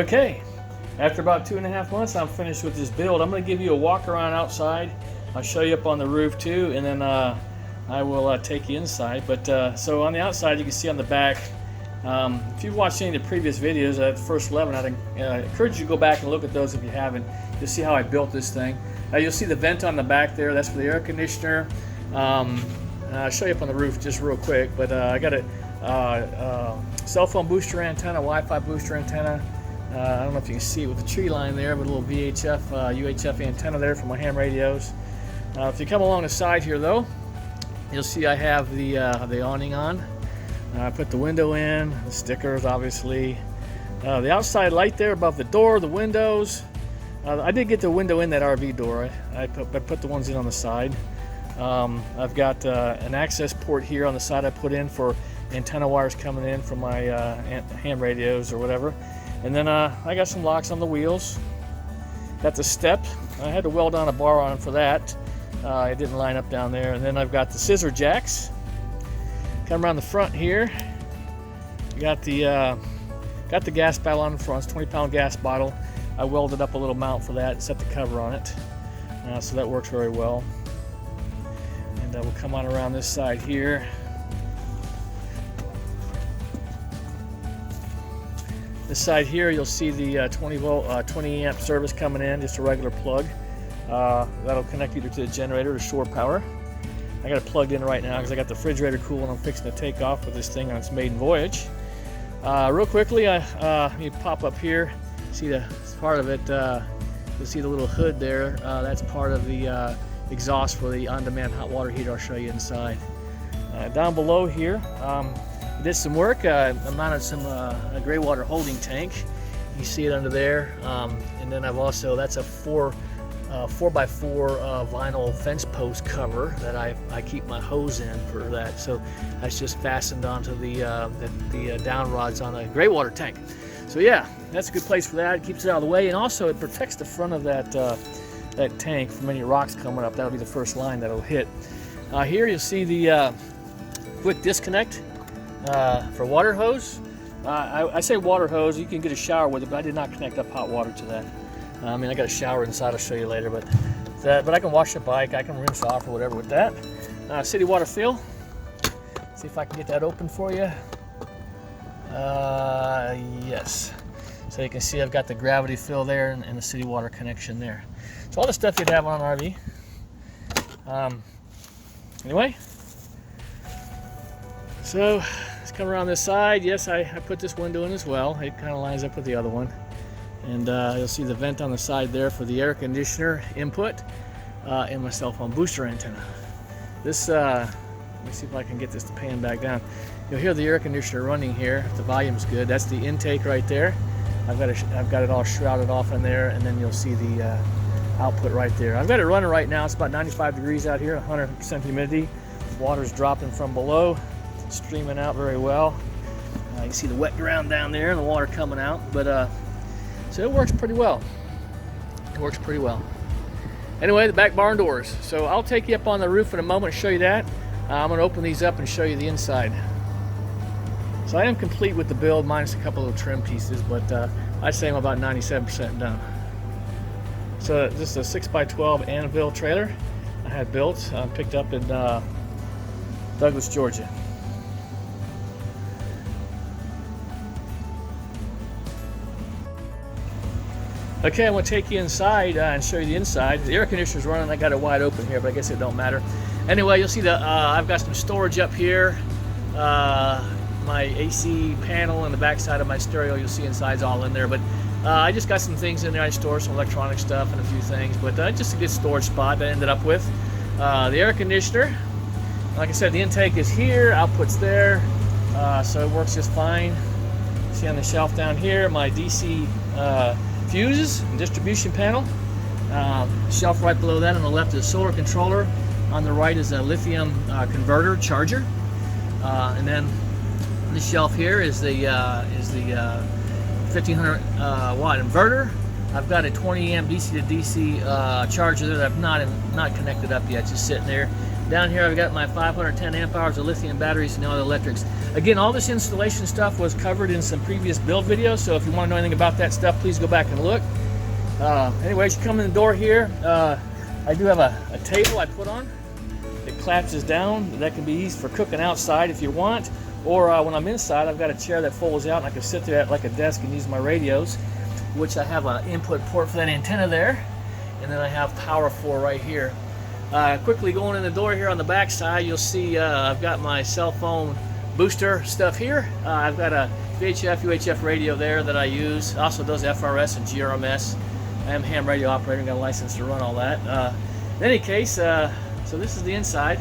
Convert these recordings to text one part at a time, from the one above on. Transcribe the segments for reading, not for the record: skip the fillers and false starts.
Okay, after about 2.5 months, I'm finished with this build. I'm going to give you a walk around outside. I'll show you up on the roof too, and then I will take you inside. But so on the outside, you can see on the back. If you've watched any of the previous videos, the first 11, I'd encourage you to go back and look at those if you haven't. You'll see how I built this thing. You'll see the vent on the back there. That's for the air conditioner. I'll show you up on the roof just real quick. But I got a cell phone booster antenna, Wi-Fi booster antenna. I don't know if you can see it with the tree line there, but a little VHF, UHF antenna there for my ham radios. If you come along the side here though, you'll see I have the awning on. I put the window in, the stickers obviously. The outside light there above the door, the windows. I did get the window in that RV door. I put the ones in on the side. I've got an access port here on the side I put in for antenna wires coming in from my ham radios or whatever. And then I got some locks on the wheels. Got the step. I had to weld on a bar on for that. It didn't line up down there. And then I've got the scissor jacks. Come around the front here. Got the gas bottle on the front. It's a 20-pound gas bottle. I welded up a little mount for that and set the cover on it. So that works very well. And we'll come on around this side here. This side here, you'll see the 20 volt, 20 amp service coming in, just a regular plug. That'll connect either to the generator or shore power. I got it plugged in right now because I got the refrigerator cooling. I'm fixing to take off with this thing on its maiden voyage. Real quickly, you pop up here, see the part of it. You'll see the little hood there. That's part of the exhaust for the on-demand hot water heater. I'll show you inside. Down below here, did some work. I mounted some a gray water holding tank. You see it under there. And then I've also, that's a 4x4 vinyl fence post cover that I keep my hose in for that. So that's just fastened onto the down rods on a gray water tank. So yeah, that's a good place for that. It keeps it out of the way, and also it protects the front of that tank from any rocks coming up. That'll be the first line that'll hit. Here you'll see the quick disconnect for water hose. I say water hose. You can get a shower with it, but I did not connect up hot water to that. I mean, I got a shower inside. I'll show you later, but I can wash the bike. I can rinse off or whatever with that. City water fill. See if I can get that open for you. Yes. So you can see I've got the gravity fill there and the city water connection there. So all the stuff you'd have on an RV. Anyway, so let's come around this side. Yes, I put this window in as well. It kind of lines up with the other one. And you'll see the vent on the side there for the air conditioner input and my cell phone booster antenna. This, let me see if I can get this to pan back down. You'll hear the air conditioner running here. If the volume's good. That's the intake right there. I've got it all shrouded off in there, and then you'll see the output right there. I've got it running right now. It's about 95 degrees out here, 100% humidity. Water's dropping from below, streaming out very well. You can see the wet ground down there and the water coming out. But so it works pretty well. It works pretty well. Anyway, the back barn doors. So I'll take you up on the roof in a moment and show you that. I'm going to open these up and show you the inside. So I am complete with the build, minus a couple of trim pieces, but I'd say I'm about 97% done. So this is a 6x12 Anvil trailer I had built, picked up in Douglas, Georgia. Okay, I'm going to take you inside and show you the inside. The air conditioner's running. I got it wide open here, but I guess it don't matter. Anyway, you'll see I've got some storage up here. My AC panel and the back side of my stereo, you'll see inside's all in there. But I just got some things in there. I store some electronic stuff and a few things, but just a good storage spot that I ended up with. The air conditioner, like I said, the intake is here, output's there, so it works just fine. See on the shelf down here, my DC fuses and distribution panel. Shelf right below that on the left is a solar controller. On the right is a lithium converter charger. And then on the shelf here is the 1500 watt inverter. I've got a 20 amp DC to DC charger there that I've not connected up yet, just sitting there. Down here I've got my 510 amp hours of lithium batteries and all the electrics. Again, all this installation stuff was covered in some previous build videos, so if you want to know anything about that stuff, please go back and look. Anyways, you come in the door here. I do have a table I put on. It collapses down. That can be used for cooking outside if you want, or when I'm inside, I've got a chair that folds out and I can sit there at like a desk and use my radios, which I have an input port for that antenna there, and then I have power for right here. Quickly going in the door here on the back side, you'll see I've got my cell phone booster stuff here. I've got a VHF, UHF radio there that I use. Also does FRS and GRMS. I am a ham radio operator and got a license to run all that. In any case, so this is the inside.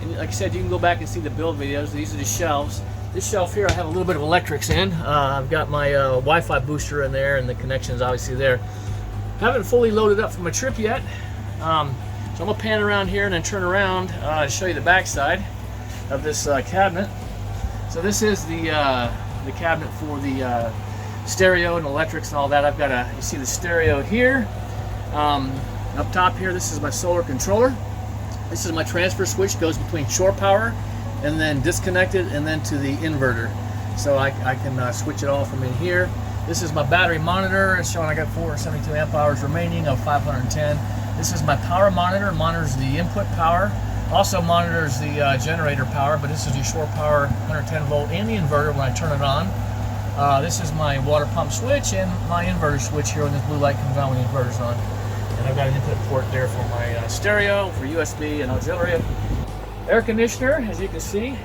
And like I said, you can go back and see the build videos. These are the shelves. This shelf here I have a little bit of electrics in. I've got my Wi-Fi booster in there and the connection is obviously there. Haven't fully loaded up from a trip yet. So I'm going to pan around here and then turn around to show you the back side of this cabinet. So this is the cabinet for the stereo and electrics and all that. I've got you see the stereo here. Up top here, this is my solar controller. This is my transfer switch, goes between shore power and then disconnected and then to the inverter. So I can switch it all from in here. This is my battery monitor. It's showing I got 472 amp hours remaining of 510. This is my power monitor. It monitors the input power. Also monitors the generator power, but this is the shore power 110 volt and the inverter when I turn it on. This is my water pump switch and my inverter switch here when this blue light comes on when the inverter's on. And I've got an input port there for my stereo, for USB and auxiliary. Air conditioner, as you can see.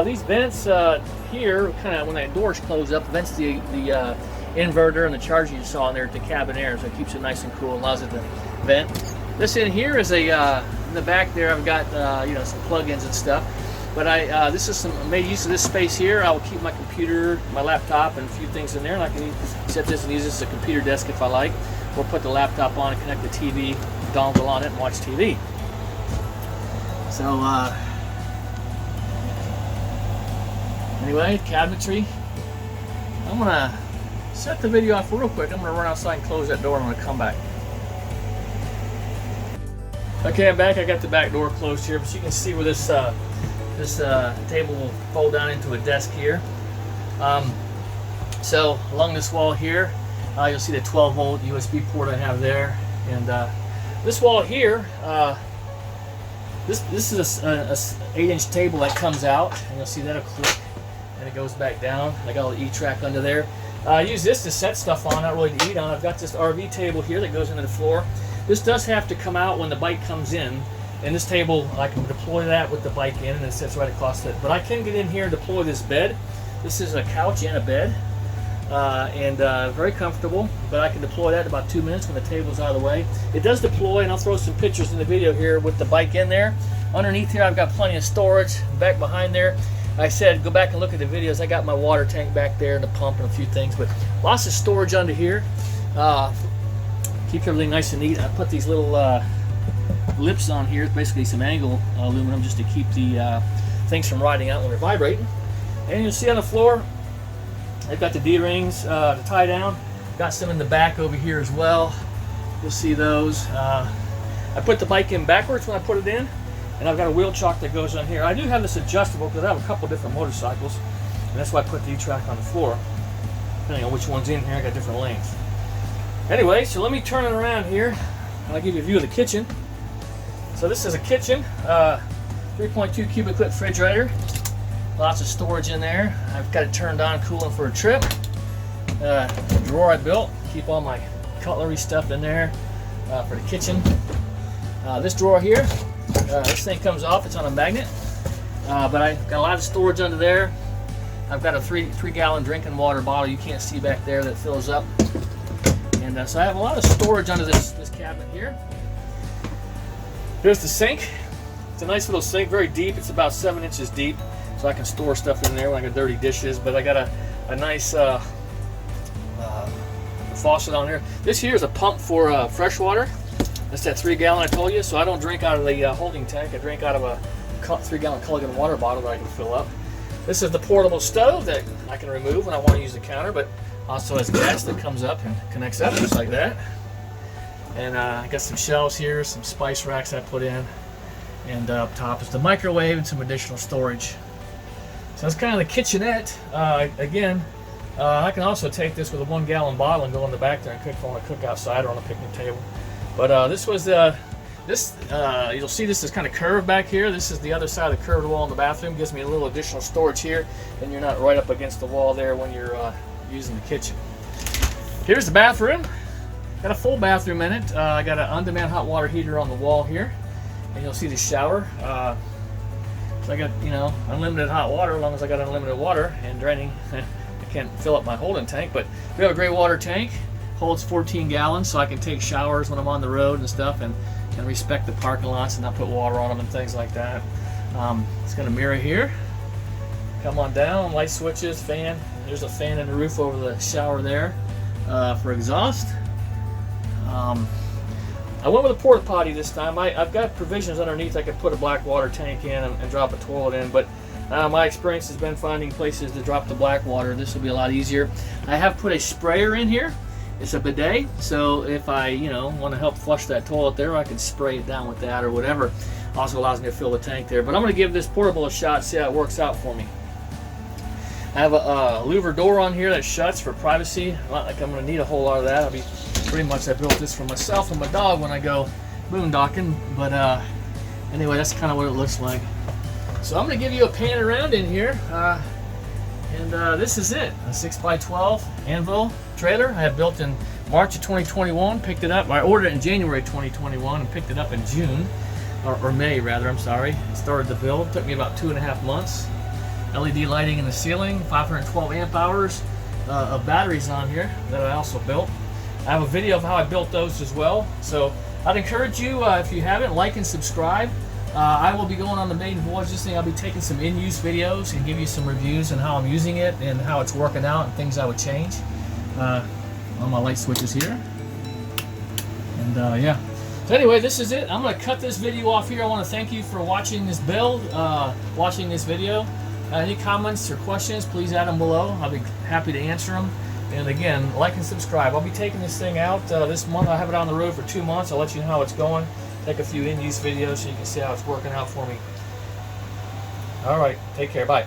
These vents here, kind of when that doors close up, vents the inverter and the charger you saw in there at the cabin air, so it keeps it nice and cool and allows it to vent. This in here is in the back there I've got some plug-ins and stuff. But this is made use of this space here. I will keep my computer, my laptop, and a few things in there, and I can set this and use this as a computer desk if I like. Or put the laptop on and connect the TV dongle on it and watch TV. So anyway, cabinetry. I'm gonna set the video off real quick. I'm gonna run outside and close that door and I'm gonna come back. Okay, I'm back. I got the back door closed here, but you can see where this table will fold down into a desk here. So along this wall here, you'll see the 12 volt USB port I have there, and this wall here, this is a 8-inch table that comes out, and you'll see that'll click, and it goes back down. I got a little E-track under there. I use this to set stuff on, not really to eat on. I've got this RV table here that goes into the floor. This does have to come out when the bike comes in, and this table I can deploy that with the bike in, and it sits right across it. But I can get in here and deploy this bed. This is a couch and a bed. Very comfortable, but I can deploy that in about 2 minutes when the table's out of the way. It does deploy, and I'll throw some pictures in the video here with the bike in there. Underneath here I've got plenty of storage. Back behind there, I said go back and look at the videos. I got my water tank back there and the pump and a few things, but lots of storage under here. Keep everything nice and neat. I put these little lips on here. It's basically some angle aluminum just to keep the things from riding out when they're vibrating. And you'll see on the floor I've got the D-rings to tie down. Got some in the back over here as well. You'll see those. I put the bike in backwards when I put it in, and I've got a wheel chock that goes on here. I do have this adjustable because I have a couple different motorcycles, and that's why I put the E-track on the floor. Depending on which one's in here, I got different lengths. Anyway, so let me turn it around here, and I'll give you a view of the kitchen. So this is a kitchen, 3.2 cubic foot refrigerator. Lots of storage in there. I've got it turned on, cooling for a trip. A drawer I built, keep all my cutlery stuff in there for the kitchen. This drawer here, this thing comes off, it's on a magnet. But I've got a lot of storage under there. I've got a 3-gallon drinking water bottle you can't see back there that fills up. And so I have a lot of storage under this cabinet here. Here's the sink. It's a nice little sink, very deep. It's about 7 inches deep. So I can store stuff in there when I got dirty dishes, but I got a nice faucet on here. This here is a pump for fresh water. That's that 3-gallon I told you, so I don't drink out of the holding tank. I drink out of a 3-gallon Culligan water bottle that I can fill up. This is the portable stove that I can remove when I want to use the counter, but also has gas that comes up and connects up just like that. And I got some shelves here, some spice racks I put in. And up top is the microwave and some additional storage. So that's kind of the kitchenette. Again, I can also take this with a 1 gallon bottle and go in the back there and cook if I want to cook outside or on a picnic table. But this was you'll see this is kind of curved back here. This is the other side of the curved wall in the bathroom. Gives me a little additional storage here, and you're not right up against the wall there when you're using the kitchen. Here's the bathroom. Got a full bathroom in it. I got an on-demand hot water heater on the wall here, and you'll see the shower. So I got, unlimited hot water as long as I got unlimited water and draining. I can't fill up my holding tank, but we have a gray water tank. Holds 14 gallons, so I can take showers when I'm on the road and stuff, and respect the parking lots and not put water on them and things like that. It's got a mirror here. Come on down, light switches, fan. There's a fan in the roof over the shower there for exhaust. I went with a porta potty this time. I've got provisions underneath. I could put a black water tank in and drop a toilet in, but my experience has been finding places to drop the black water. This will be a lot easier. I have put a sprayer in here. It's a bidet, so if I want to help flush that toilet there, I can spray it down with that or whatever. Also allows me to fill the tank there. But I'm going to give this portable a shot, see how it works out for me. I have a louver door on here that shuts for privacy. Not like I'm going to need a whole lot of that. I built this for myself and my dog when I go boondocking. But anyway, that's kind of what it looks like. So I'm going to give you a pan around in here. This is it, a 6x12 anvil trailer. I had built in March of 2021, picked it up. I ordered it in January 2021 and picked it up in June, or May rather, I'm sorry. Started the build, took me about 2.5 months. LED lighting in the ceiling, 512 amp hours of batteries on here that I also built. I have a video of how I built those as well. So I'd encourage you, if you haven't, like and subscribe. I will be going on the maiden voyage. This thing, I'll be taking some in-use videos and give you some reviews on how I'm using it and how it's working out and things I would change. On my light switches here. And yeah. So anyway, this is it. I'm going to cut this video off here. I want to thank you for watching this build, watching this video. Any comments or questions, please add them below. I'll be happy to answer them. And again, like and subscribe. I'll be taking this thing out this month. I'll have it on the road for 2 months. I'll let you know how it's going. Take a few in-use videos so you can see how it's working out for me. All right, take care. Bye.